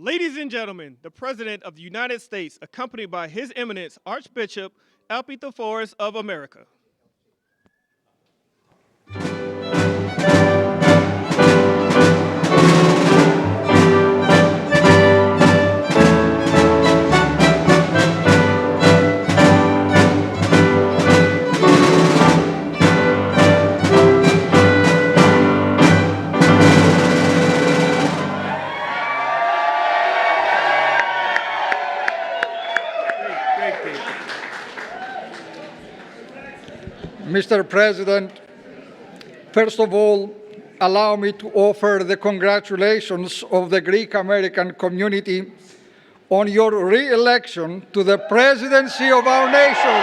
Ladies and gentlemen, the President of the United States, accompanied by His Eminence Archbishop Elpidophoros of America. Mr. President, first of all, allow me to offer the congratulations of the Greek American community on your re-election to the presidency of our nation.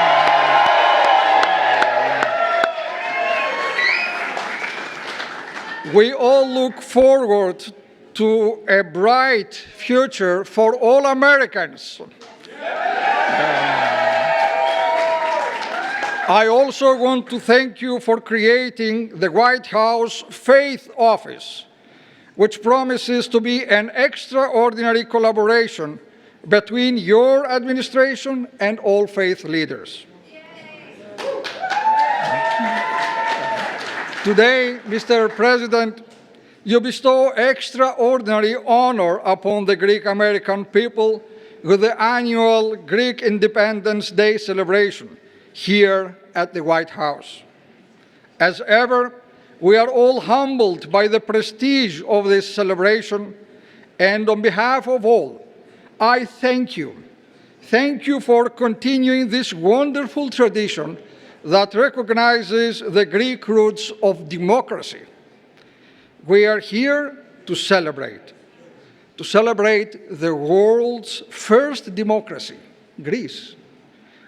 We all look forward to a bright future for all Americans. I also want to thank you for creating the White House Faith Office, which promises to be an extraordinary collaboration between your administration and all faith leaders. Today, Mr. President, you bestow extraordinary honor upon the Greek American people with the annual Greek Independence Day celebration here at the White House. As ever, we are all humbled by the prestige of this celebration, and on behalf of all, I thank you. Thank you for continuing this wonderful tradition that recognizes the Greek roots of democracy. We are here to celebrate the world's first democracy, Greece.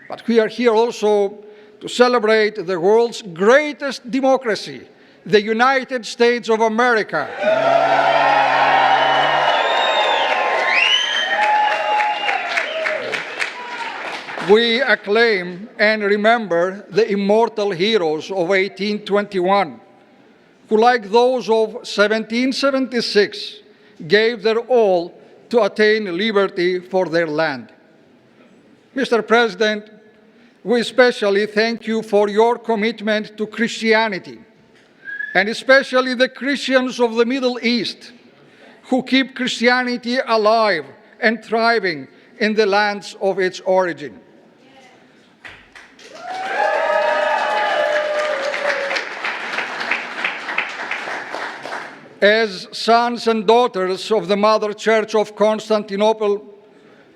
But we are here also to celebrate the world's greatest democracy, the United States of America. We acclaim and remember the immortal heroes of 1821, who, like those of 1776, gave their all to attain liberty for their land. Mr. President, we especially thank you for your commitment to Christianity, and especially the Christians of the Middle East, who keep Christianity alive and thriving in the lands of its origin. As sons and daughters of the Mother Church of Constantinople,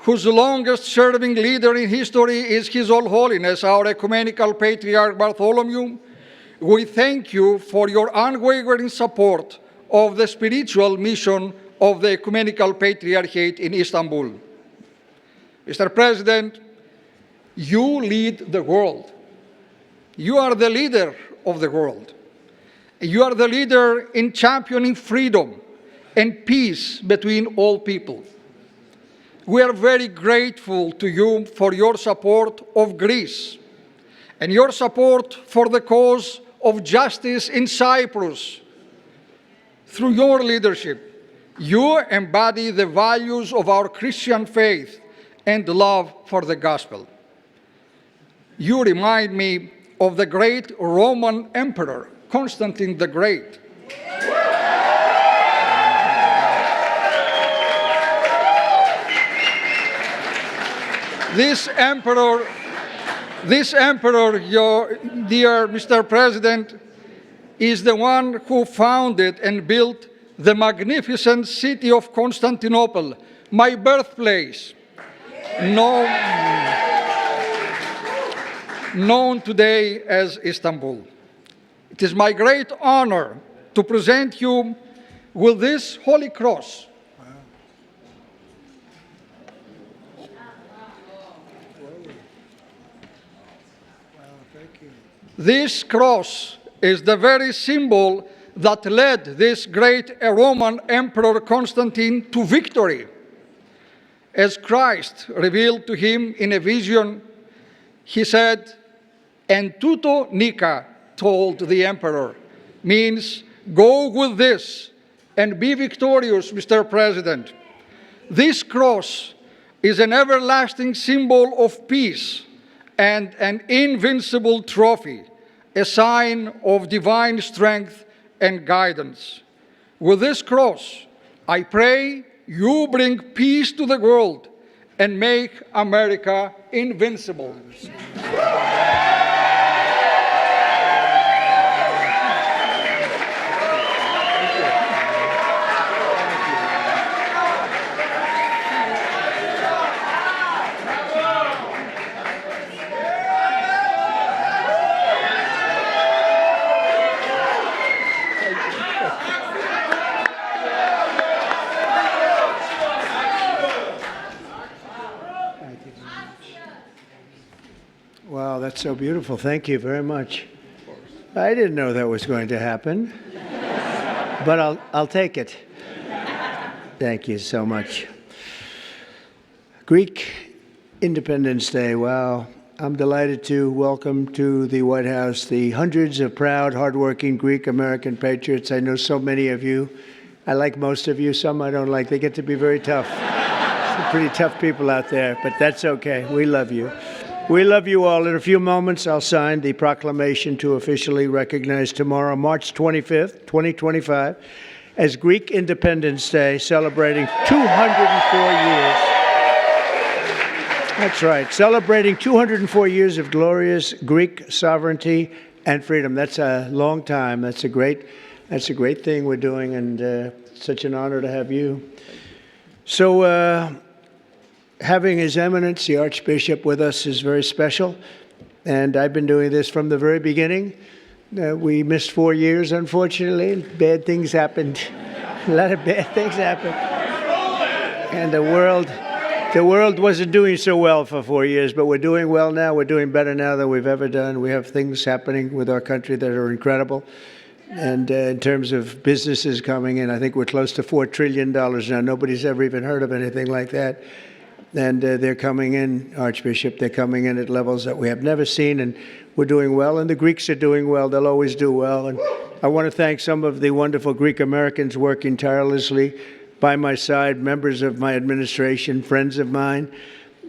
whose longest-serving leader in history is His All Holiness, our Ecumenical Patriarch Bartholomew, we thank you for your unwavering support of the spiritual mission of the Ecumenical Patriarchate in Istanbul. Mr. President, you lead the world. You are the leader of the world. You are the leader in championing freedom and peace between all people. We are very grateful to you for your support of Greece and your support for the cause of justice in Cyprus. Through your leadership, you embody the values of our Christian faith and love for the gospel. You remind me of the great Roman Emperor, Constantine the Great. This emperor, your dear Mr. President, is the one who founded and built the magnificent city of Constantinople, my birthplace, known today as Istanbul. It is my great honor to present you with this Holy Cross. This cross is the very symbol that led this great Roman Emperor Constantine to victory. As Christ revealed to him in a vision, he said, "En tuto nika," told the emperor, means go with this and be victorious, Mr. President. This cross is an everlasting symbol of peace and an invincible trophy, a sign of divine strength and guidance. With this cross, I pray you bring peace to the world and make America invincible. Wow, that's so beautiful. Thank you very much. I didn't know that was going to happen, but I'll take it. Thank you so much. Greek Independence Day. Wow. I'm delighted to welcome to the White House the hundreds of proud, hardworking Greek American patriots. I know so many of you. I like most of you. Some I don't like. They get to be very tough. Some pretty tough people out there, but that's okay. We love you. We love you all. In a few moments, I'll sign the proclamation to officially recognize tomorrow, March 25th, 2025, as Greek Independence Day, celebrating 204 years. That's right, celebrating 204 years of glorious Greek sovereignty and freedom. That's a long time. That's a great thing we're doing, and such an honor to have you. So, having His Eminence, the Archbishop, with us is very special, and I've been doing this from the very beginning. We missed 4 years, unfortunately. Bad things happened. A lot of bad things happened. And the world wasn't doing so well for 4 years, but we're doing well now. We're doing better now than we've ever done. We have things happening with our country that are incredible. And in terms of businesses coming in, I think we're close to $4 trillion now. Nobody's ever even heard of anything like that. And they're coming in, Archbishop, they're coming in at levels that we have never seen, and we're doing well, and the Greeks are doing well. They'll always do well. And I want to thank some of the wonderful Greek Americans working tirelessly by my side, members of my administration, friends of mine,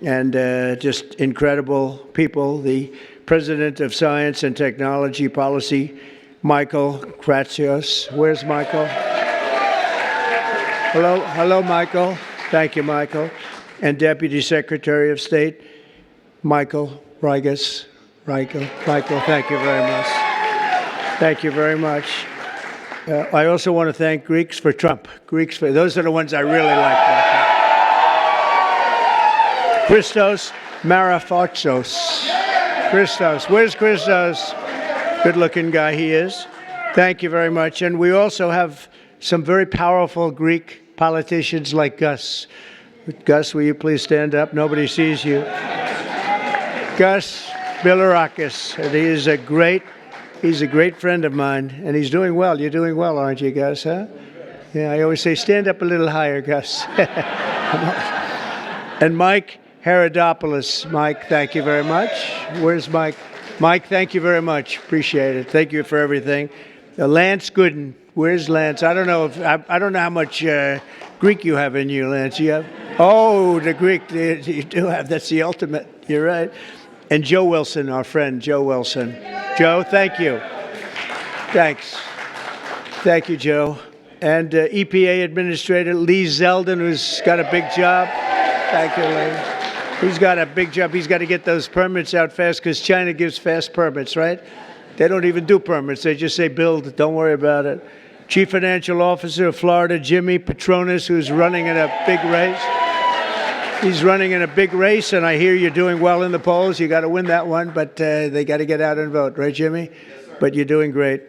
and just incredible people. The President of Science and Technology Policy, Michael Kratsios. Where's Michael? Hello, Michael. Thank you, Michael. And Deputy Secretary of State, Michael Rigas. Michael, thank you very much. Thank you very much. I also want to thank Greeks for Trump. Those are the ones I really like. Christos Marafoutsos. Christos, where's Christos? Good-looking guy he is. Thank you very much. And we also have some very powerful Greek politicians like Gus. Gus, will you please stand up? Nobody sees you. Gus Bilirakis, and he's a great friend of mine, and he's doing well. You're doing well, aren't you, Gus, huh? Yeah, I always say, stand up a little higher, Gus. And Mike Herodopoulos. Mike, thank you very much. Where's Mike? Mike, thank you very much. Appreciate it. Thank you for everything. Lance Gooden. Where's Lance? I don't know how much Greek you have in you, Lance. You have? Oh, the Greek you do have. That's the ultimate. You're right. And Joe Wilson, our friend, Joe Wilson. Joe, thank you. Thanks. Thank you, Joe. And EPA Administrator Lee Zeldin, who's got a big job. Thank you, Lee. He's got a big job. He's got to get those permits out fast because China gives fast permits, right? They don't even do permits. They just say build. Don't worry about it. Chief Financial Officer of Florida, Jimmy Patronis, who's running in a big race. He's running in a big race, and I hear you're doing well in the polls. You got to win that one, but they got to get out and vote, right, Jimmy? Yes, sir. But you're doing great.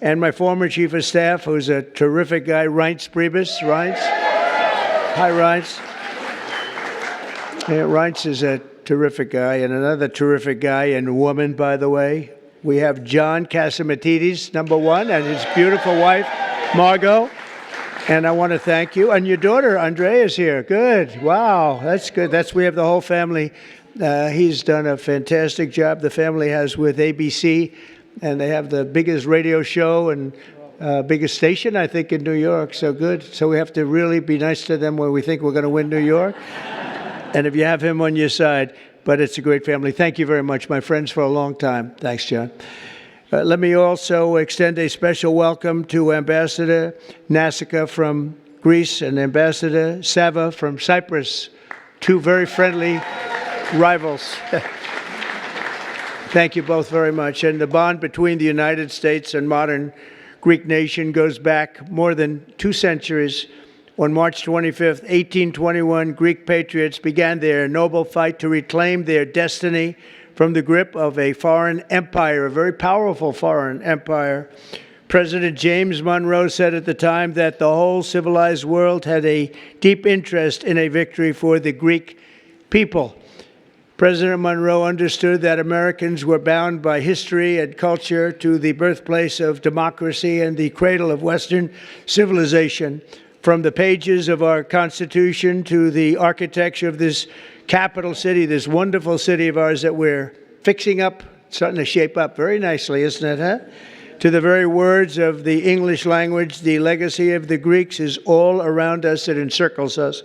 And my former Chief of Staff, who's a terrific guy, Reince Priebus. Reince? Hi, Reince. Yeah, Reince is a terrific guy, and another terrific guy and woman, by the way. We have John Catsimatidis, number one, and his beautiful wife, Margot. And I want to thank you. And your daughter, Andrea, is here. Good. Wow. That's good. We have the whole family. He's done a fantastic job. The family has with ABC, and they have the biggest radio show and Biggest station, I think, in New York. So good. So we have to really be nice to them when we think we're going to win New York. And if you have him on your side, but it's a great family. Thank you very much, my friends, for a long time. Thanks, John. Let me also extend a special welcome to Ambassador Nasika from Greece and Ambassador Sava from Cyprus, two very friendly rivals. Thank you both very much. And the bond between the United States and modern Greek nation goes back more than 2 centuries. On March 25th, 1821, Greek patriots began their noble fight to reclaim their destiny from the grip of a foreign empire, a very powerful foreign empire. President James Monroe said at the time that the whole civilized world had a deep interest in a victory for the Greek people. President Monroe understood that Americans were bound by history and culture to the birthplace of democracy and the cradle of Western civilization. From the pages of our Constitution to the architecture of this capital city, this wonderful city of ours that we're fixing up, starting to shape up very nicely, isn't it, huh? To the very words of the English language, the legacy of the Greeks is all around us. It encircles us.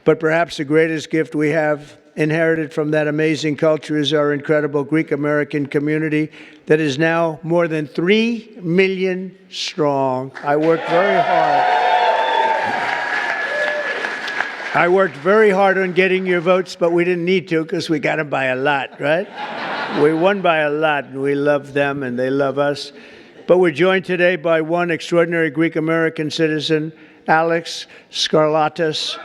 But perhaps the greatest gift we have inherited from that amazing culture is our incredible Greek-American community that is now more than 3 million strong. I worked very hard on getting your votes, but we didn't need to because we got them by a lot, right? We won by a lot, and we love them, and they love us. But we're joined today by one extraordinary Greek-American citizen, Alex Skarlatos.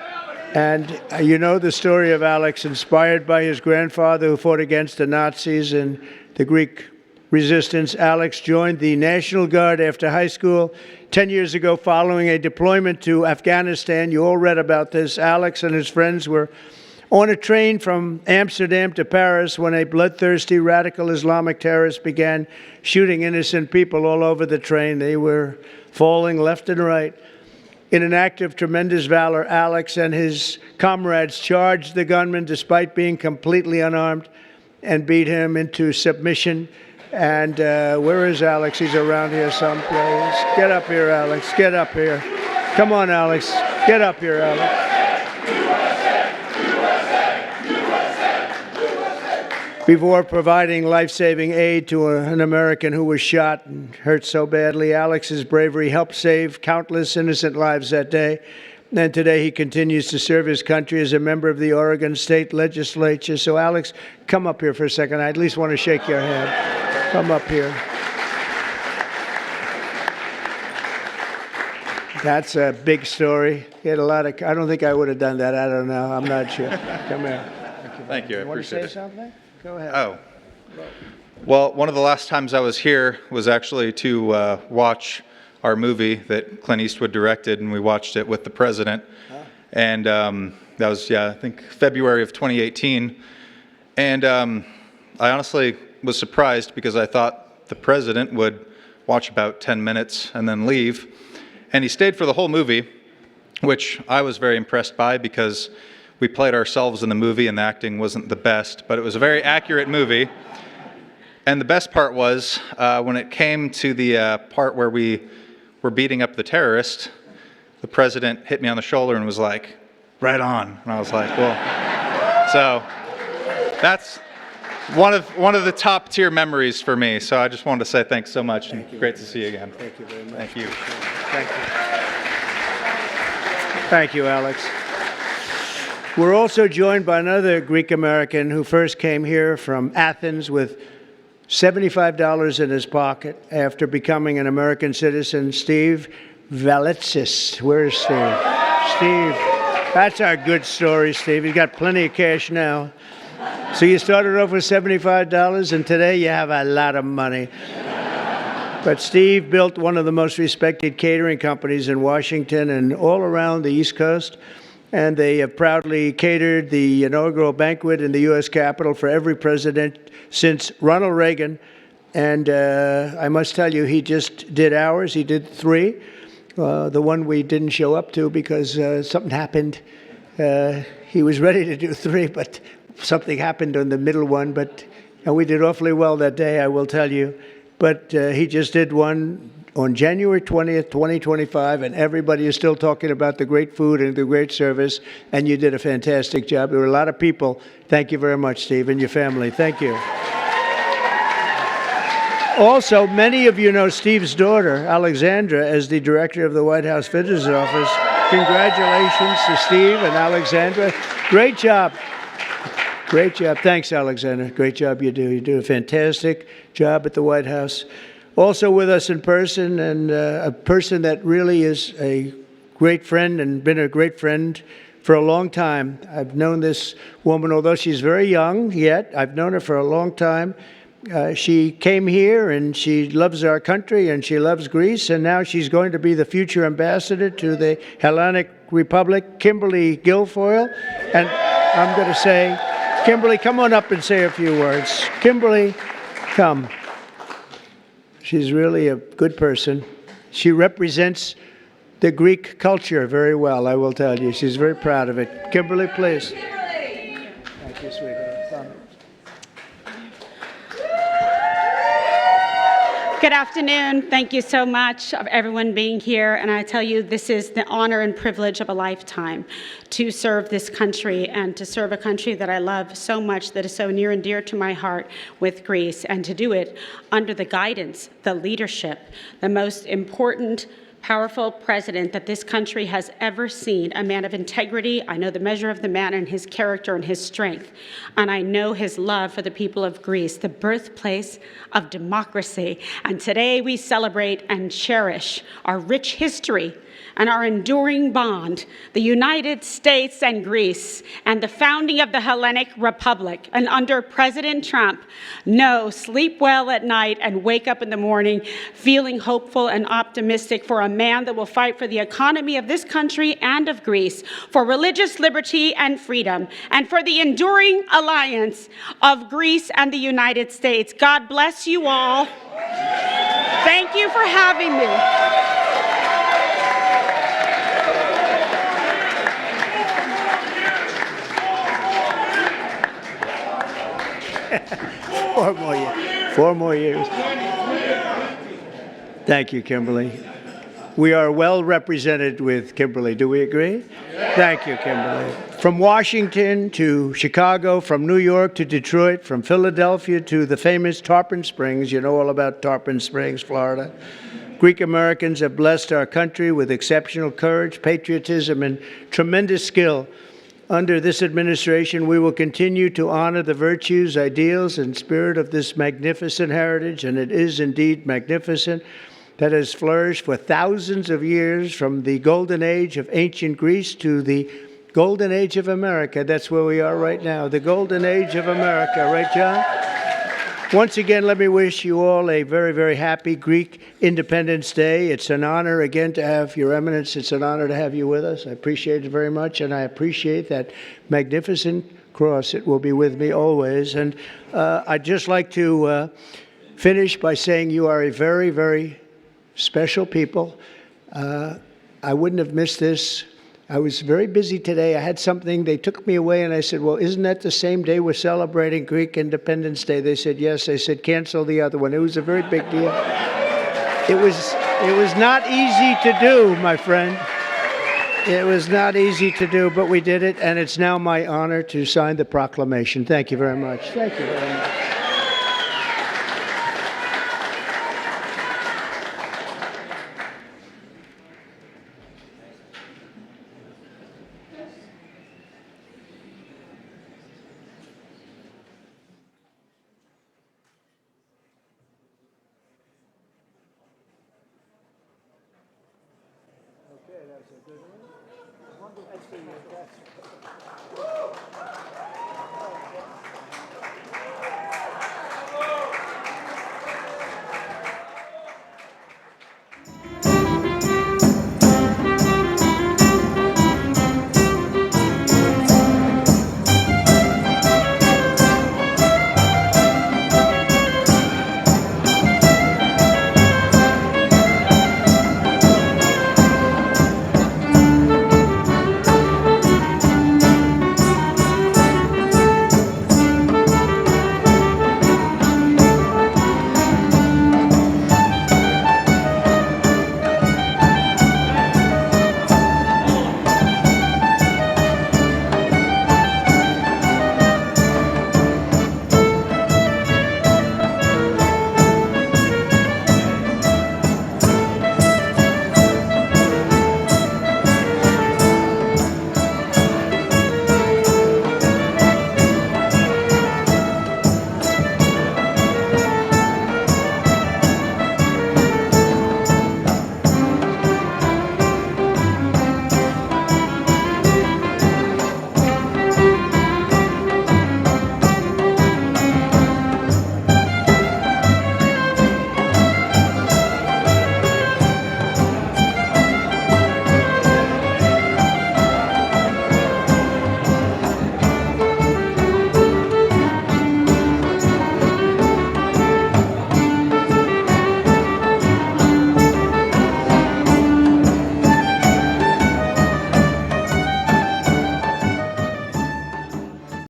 And you know the story of Alex, inspired by his grandfather who fought against the Nazis and the Greek resistance. Alex joined the National Guard after high school 10 years ago following a deployment to Afghanistan. You all read about this. Alex and his friends were on a train from Amsterdam to Paris when a bloodthirsty radical Islamic terrorist began shooting innocent people all over the train. They were falling left and right. In an act of tremendous valor, Alex and his comrades charged the gunman despite being completely unarmed and beat him into submission. And where is Alex? He's around here someplace. Get up here, Alex. Get up here. Come on, Alex. Get up here, Alex. Before providing life-saving aid to an American who was shot and hurt so badly, Alex's bravery helped save countless innocent lives that day. And today he continues to serve his country as a member of the Oregon State Legislature. So, Alex, come up here for a second. I at least want to shake your hand. Come up here. That's a big story. He had a lot of... I don't think I would have done that. I don't know. I'm not sure. Come here. Thank you. I Want to appreciate say it. something? Go ahead. Oh. Well, one of the last times I was here was actually to watch our movie that Clint Eastwood directed, and we watched it with the president. And that was, I think February of 2018. And I honestly was surprised because I thought the president would watch about 10 minutes and then leave. And he stayed for the whole movie, which I was very impressed by because we played ourselves in the movie and the acting wasn't the best, but it was a very accurate movie. And the best part was when it came to the part where we were beating up the terrorist, the president hit me on the shoulder and was like, "Right on." And I was like, well, so that's one of the top tier memories for me. So I just wanted to say thanks so much. And great to see you again. Thank you very much. Thank you. Thank you. Thank you, Alex. We're also joined by another Greek American who first came here from Athens with $75 in his pocket after becoming an American citizen, Steve Valitsis. Where is Steve? Steve, that's our good story, Steve. He's got plenty of cash now. So you started off with $75, and today you have a lot of money. But Steve built one of the most respected catering companies in Washington and all around the East Coast. And they have proudly catered the inaugural banquet in the U.S. Capitol for every president since Ronald Reagan. And I must tell you, he just did ours. He did 3. The one we didn't show up to because something happened. He was ready to do 3, but something happened on the middle one. And we did awfully well that day, I will tell you. But he just did one on January 20th, 2025, and everybody is still talking about the great food and the great service, and you did a fantastic job. There were a lot of people. Thank you very much, Steve, and your family. Thank you. Also, many of you know Steve's daughter, Alexandra, as the director of the White House Visitors Office. Congratulations to Steve and Alexandra. Great job. Great job. Thanks, Alexandra. Great job you do. You do a fantastic job at the White House. Also with us in person, and a person that really is a great friend and been a great friend for a long time. I've known this woman, although she's very young yet. I've known her for a long time. She came here and she loves our country and she loves Greece, and now she's going to be the future ambassador to the Hellenic Republic, Kimberly Guilfoyle. And I'm going to say, Kimberly, come on up and say a few words. Kimberly, come. She's really a good person. She represents the Greek culture very well, I will tell you. She's very proud of it. Kimberly, please. Thank you, sweetheart. Good afternoon. Thank you so much of everyone being here. And I tell you, this is the honor and privilege of a lifetime to serve this country and to serve a country that I love so much, that is so near and dear to my heart, with Greece, and to do it under the guidance, the leadership, the most important, powerful president that this country has ever seen, a man of integrity. I know the measure of the man and his character and his strength. And I know his love for the people of Greece, the birthplace of democracy. And today we celebrate and cherish our rich history and our enduring bond, the United States and Greece, and the founding of the Hellenic Republic. And under President Trump, no, sleep well at night and wake up in the morning feeling hopeful and optimistic for a man that will fight for the economy of this country and of Greece, for religious liberty and freedom, and for the enduring alliance of Greece and the United States. God bless you all. Thank you for having me. Four more years. Thank you, Kimberly. We are well represented with Kimberly. Do we agree? Yes. Thank you, Kimberly. From Washington to Chicago, from New York to Detroit, from Philadelphia to the famous Tarpon Springs. You know all about Tarpon Springs, Florida. Greek Americans have blessed our country with exceptional courage, patriotism, and tremendous skill. Under this administration, we will continue to honor the virtues, ideals, and spirit of this magnificent heritage, and it is indeed magnificent, that has flourished for thousands of years, from the golden age of ancient Greece to the golden age of America. That's where we are right now, the golden age of America. Right, John? Once again, let me wish you all a very, very happy Greek Independence Day. It's an honor, again, to have Your Eminence. It's an honor to have you with us. I appreciate it very much, and I appreciate that magnificent cross. It will be with me always. And I'd just like to finish by saying you are a very, very special people. I wouldn't have missed this. I was very busy today. I had something. They took me away, and I said, well, isn't that the same day we're celebrating Greek Independence Day? They said, yes. I said, cancel the other one. It was a very big deal. It was not easy to do, my friend. It was not easy to do, but we did it, and it's now my honor to sign the proclamation. Thank you very much. Thank you very much. Okay, that's a good one. I see your desk.